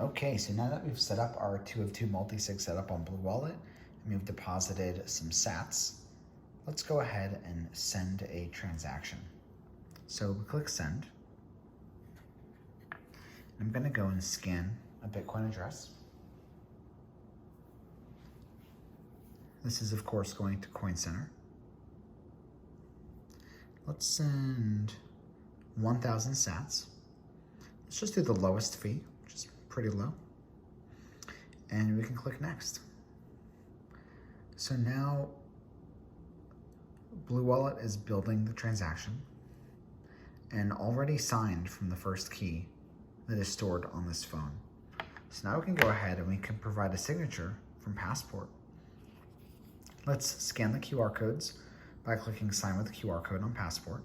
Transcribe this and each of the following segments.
Okay, so now that we've set up our 2 of 2 multisig setup on BlueWallet, and we've deposited some sats, let's go ahead and send a transaction. So we click send. I'm gonna go and scan a Bitcoin address. This is of course going to Coin Center. Let's send 1,000 sats. Let's just do the lowest fee, which is pretty low. And we can click next. So now BlueWallet is building the transaction and already signed from the first key that is stored on this phone. So now we can go ahead and we can provide a signature from Passport. Let's scan the QR codes by clicking sign with QR code on Passport.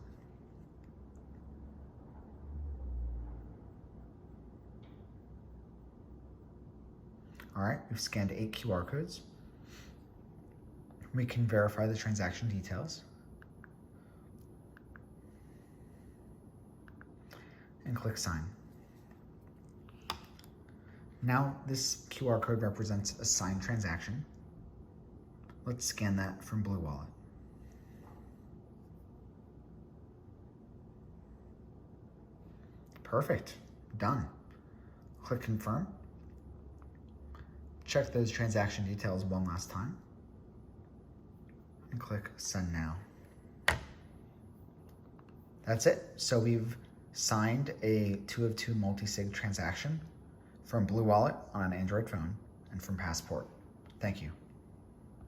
All right, we've scanned 8 QR codes. We can verify the transaction details and click sign. Now this QR code represents a signed transaction. Let's scan that from BlueWallet. Perfect, done. Click confirm. Check those transaction details one last time and click send now. That's it. So we've signed a 2 of 2 multisig transaction from BlueWallet on an Android phone and from Passport. Thank you.